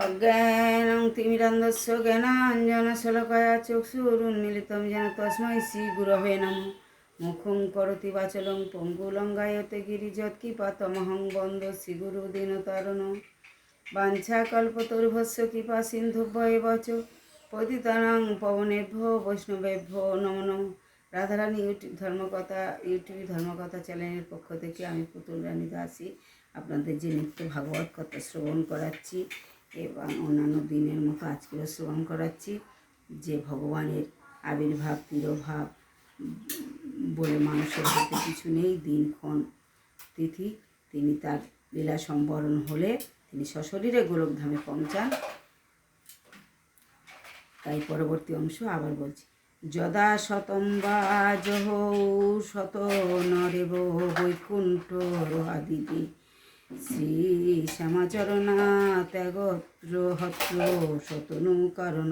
অজ্ঞানং তিমিরান্ধস্য জ্ঞানাঞ্জনশলাকয়া চক্ষুরুন্মীলিतं येन তস্मै শ্রীগুরবে নমঃ। মুখং করোতি বাচলং পঙ্গুলঙ্গায়তে গিরিযৎকিপাতমহং বন্দে শ্রীগুরুদীনতারিণং। বাঞ্ছাকল্পতরুভ্যশ্চ কৃপা সিন্ধুভ্যেব চ পতিতানাং পাবনেভ্যো বৈষ্ণবেভ্যো নমো নমঃ। রাধারানী ইউটিউব ধর্মকথা চ্যানেলের পক্ষ থেকে আমি পুতুল রানী দাসী আপনাদের যে নিত্য ভাগবত কথা শ্রবণ করাচ্ছি এবং অন্যান্য দিনের মতো আজকেও শ্রবণ করাচ্ছি। যে ভগবানের আবির্ভাব তিরোভাব বলে মানুষের হাতে কিছু নেই, দিনক্ষণ তিথি, তিনি তার লীলা সম্বরণ হলে তিনি সশরীরে গোলকধামে পৌঁছান। তাই পরবর্তী অংশ আবার বলছি। যদা শতম বা জহৌ শত নরেব বৈকুণ্ঠ রোহাদিতি শ্রী শ্যামাচরণা ত্যাগত্র হত্র শতনু কারণ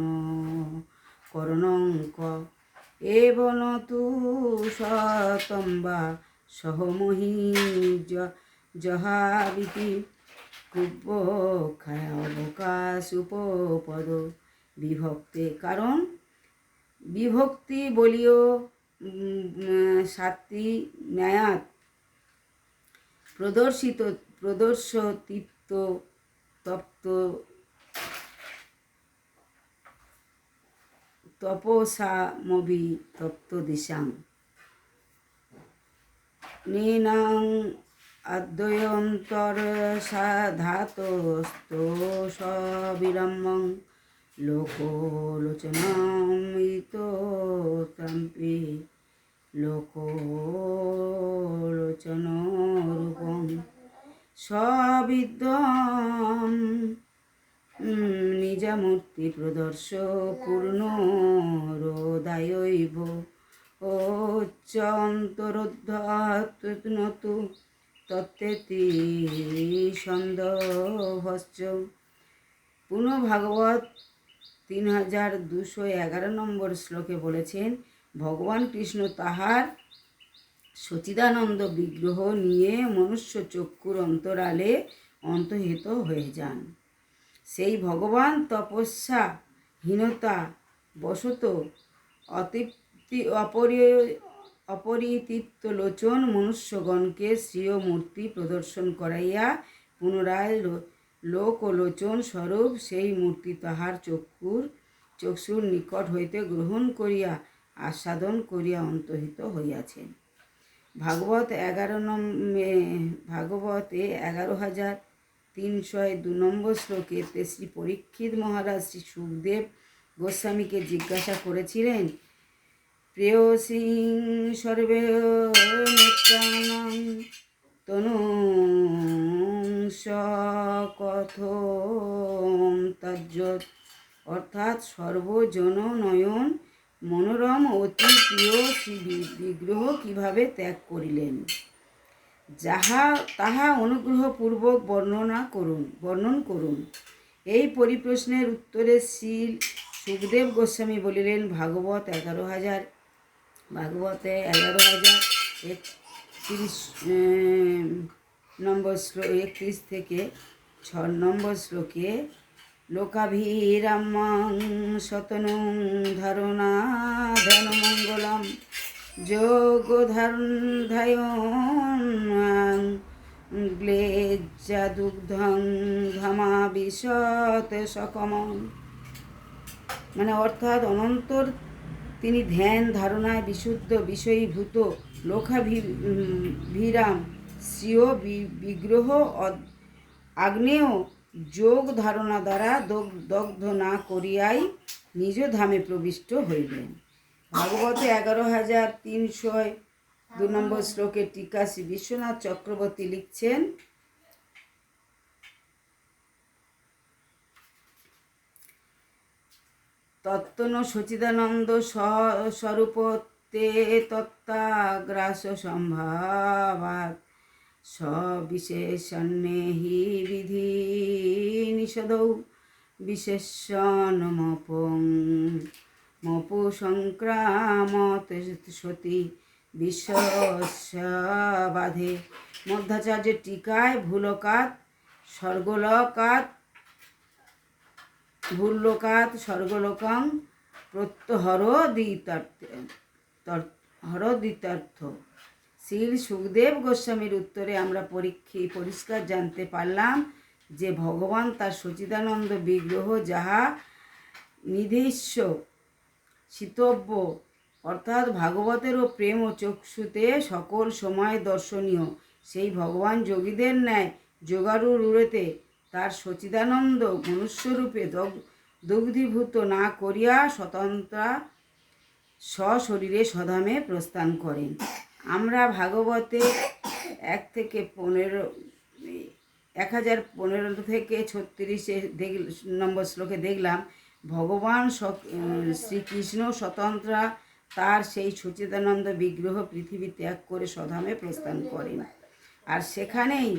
করণঙ্ক এবন তু শতম বা সহমহি জহাবিতি কুব্বক্ষায় অবকাশ উপপদ বিভক্তে। কারণ বিভক্তি বলিও সাতটি ন্যায়াত প্রদর্শিত তপ্ত তপসামভি তপ্ত দিশাং নীনাং অদ্বয়ন্তর সাধাতস্তো সবিরম্বং লোকলোচনামিতোত্তম্পি লোকলোচনরূপং সবিদ্যম নিজমূর্তি প্রদর্শ পূর্ণরোদায়ৈব ওচ্চন্তরোদ্ধতু তত্তেতি সন্দভশ্চ। পুনঃ ভাগবত 3211 নম্বর শ্লোকে বলেছেন, ভগবান কৃষ্ণ তাহার সচিদানন্দ বিগ্রহ নিয়ে মনুষ্য চক্ষুর অন্তরালে অন্তর্হিত হয়ে যান। সেই ভগবান তপস্যা হীনতা বশত অপরিতৃপ্ত লোচন মনুষ্যগণকে স্বীয় মূর্তি প্রদর্শন করাইয়া পুনরায় লোকলোচন স্বরূপ সেই মূর্তি তাহার চক্ষুর নিকট হইতে গ্রহণ করিয়া আস্বাদন করিয়া অন্তর্হিত হইয়াছেন। ভাগবতে 11,302 নম্বর শ্লোকে শ্রী পরীক্ষিত মহারাজ শ্রী সুখদেব গোস্বামীকে জিজ্ঞাসা করেছিলেন, প্রেয়সী সর্বে নেত্রাণাং তনুংস কথম তজ্জত, অর্থাৎ সর্বজন নয়ন মনোরম অতি প্রিয় শ্রী বিগ্রহ কিভাবে ত্যাগ করিলেন, তাহা অনুগ্রহপূর্বক বর্ণন করুন। এই পরিপ্রশ্নের উত্তরে শ্রী সুখদেব গোস্বামী বলিলেন, ভাগবতে 11,031 নম্বর শ্লোক 31 থেকে 6 নম্বর শ্লোকে লোকাভিরামং শতনুং ধারণা ধ্যানমঙ্গলম যোগধারণ গ্লেজ্জাদুগ্ধং ধামাবিশত সকমং। মানে অর্থাৎ অনন্তর তিনি ধ্যান ধারণায় বিশুদ্ধ বিষয়ীভূত লোকাভিরাম স্বীয় বিগ্রহ আগ্নেয় যোগ ধারণা দ্বারা দগ্ধ না করিয়াই নিজ ধামে প্রবিষ্ট হইলেন। ভাগবতে 11,302 নম্বর শ্লোকে টিকা শ্রী বিশ্বনাথ চক্রবর্তী লিখছেন, তত্ত্বন সচিদানন্দ স্বরূপতে তত্ত্বাগ্রাস সম্ভাবাৎ সবিশেষণ্যে হি বিধি নিষদৌ বিশেষণমপু সংক্রামত সতী বিশ্বস্য বাধে। মধ্যাচার্যের টিকায় ভূলোকাৎ স্বর্গলোকাৎ ভূলোকাৎ স্বর্গলোকং হরদিতার্থ। শ্রী সুখদেব গোস্বামীর উত্তরে আমরা পরিষ্কার জানতে পারলাম যে ভগবান তার সচিদানন্দ বিগ্রহ, যাহা নিধিস্ব চিতব্য, অর্থাৎ ভাগবতেরও প্রেম ও চক্ষুতে সকল সময় দর্শনীয়, সেই ভগবান যোগীদের ন্যায় যোগারূঢ়তে তার সচিদানন্দ মনুষ্যরূপে দগ্ধীভূত না করিয়া স্বতন্ত্রা সশরীরে স্বধামে প্রস্থান করেন। আমরা ভাগবতে 1015 থেকে 36 নম্বর শ্লোকে দেখলাম ভগবান শ্রীকৃষ্ণ স্বতন্ত্রা তার সেই সচিদানন্দ বিগ্রহ পৃথিবী ত্যাগ করে স্বধামে প্রস্থান করেন। আর সেখানেই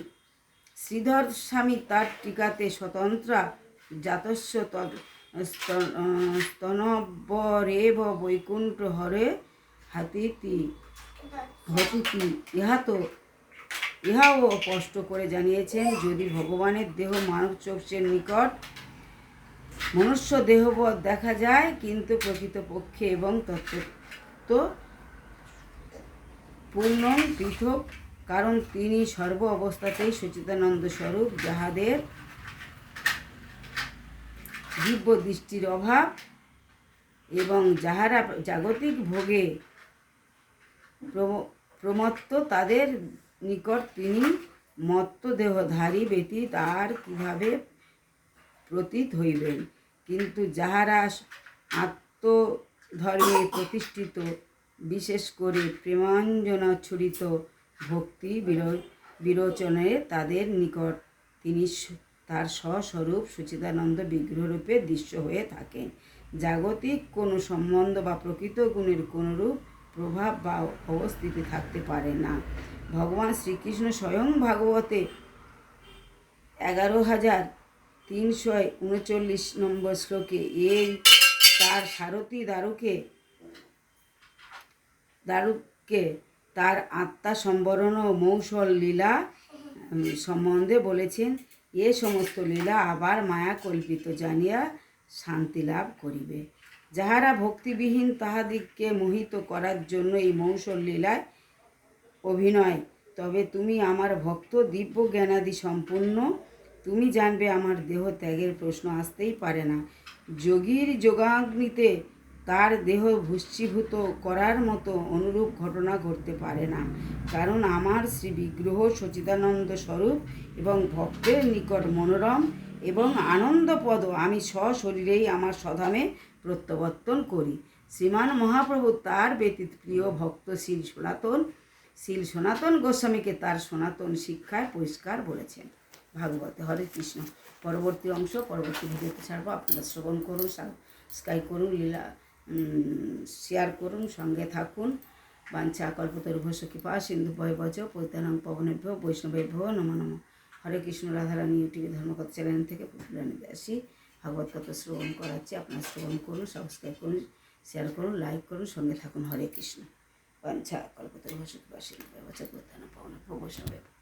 শ্রীধর স্বামী তার টিকাতে স্বতন্ত্রা জাতস্য স্তনবরেব বৈকুণ্ঠ হরে হাতিতি ইহাও স্পষ্ট করে জানিয়েছেন, যদি ভগবানের দেহ মানব চক্ষের নিকট মনুষ্য দেহবৎ দেখা যায়, কিন্তু প্রকৃতপক্ষে এবং তত্ত্বত পূর্ণ পৃথক, কারণ তিনি সর্ব অবস্থাতেই সচিদানন্দ স্বরূপ, যাহাদের দিব্য দৃষ্টির অভাব এবং যাহারা জাগতিক ভোগে প্রমত্ত, তাদের নিকট তিনি মত্ত দেহধারী ব্যতীত আর কিভাবে প্রতীত হইবেন। কিন্তু যাহারা আত্মধর্মে প্রতিষ্ঠিত, বিশেষ করে প্রেমাঞ্জনচ্ছুরিত ভক্তি বিরোচনে, তাদের নিকট তিনি তার স্বস্বরূপ সচিদানন্দ বিগ্রহরূপে দৃশ্য হয়ে থাকেন। জাগতিক কোনো সম্বন্ধ বা প্রকৃত গুণের কোনরূপ প্রভাব বা অবস্থিতি থাকতে পারে না। ভগবান শ্রীকৃষ্ণ স্বয়ং ভাগবতে 11,339 নম্বর শ্লোকে এই তার সারথী দারুকে তার আত্মা সম্বরণ ও মৌসল লীলা সম্বন্ধে বলেছেন। এ সমস্ত লীলা আবার মায়া কল্পিত জানিয়া শান্তি লাভ করিবে। যাহারা ভক্তিবিহীন, তাহাদিগকে মোহিত করার জন্য এই মৌসল লীলায় অভিনয়। তবে তুমি আমার ভক্ত, দিব্য জ্ঞানাদি সম্পূর্ণ, তুমি জানবে আমার দেহ ত্যাগের প্রশ্ন আসতেই পারে না। যোগীর যোগাগ্নিতে তার দেহ ভস্মীভূত করার মতো অনুরূপ ঘটনা ঘটতে পারে না, কারণ আমার শ্রী বিগ্রহ সচিদানন্দ স্বরূপ এবং ভক্তের নিকট মনোরম এবং আনন্দপদ। আমি সশরীরেই আমার স্বধামে প্রত্যাবর্তন করি। শ্রীমান মহাপ্রভু তার ব্যতীত প্রিয় ভক্ত শ্রীল সনাতন গোস্বামীকে তার সনাতন শিক্ষায় পরিষ্কার বলেছেন ভাগবতে। হরে কৃষ্ণ। পরবর্তী অংশ পরবর্তী ভিডিওতে ছাড়বো। আপনারা শ্রবণ করুন, সাবস্ক্রাইব করুন, শেয়ার করুন, সঙ্গে থাকুন। বাঞ্ছা কল্পতরুভ্যশ্চ কৃপা সিন্ধুভ্যেব চ পতিতানাং পাবনেভ্যো বৈষ্ণবেভ্যো নমো নমঃ। হরে কৃষ্ণ। রাধারানী ইউটিউবে ধর্মকথা চ্যানেল থেকে পুতুলরানী দাসী ভাগবত কথা শ্রবণ করাচ্ছি। আপনারা শ্রবণ করুন, সাবস্ক্রাইব করুন, শেয়ার করুন, লাইক করুন, সঙ্গে থাকুন। হরে কৃষ্ণ। বাঞ্ছা কল্পতরুভ্যশ্চ কৃপা সিন্ধুভ্যেব চ পতিতানাং পাবনেভ্যো বৈষ্ণবেভ্যো।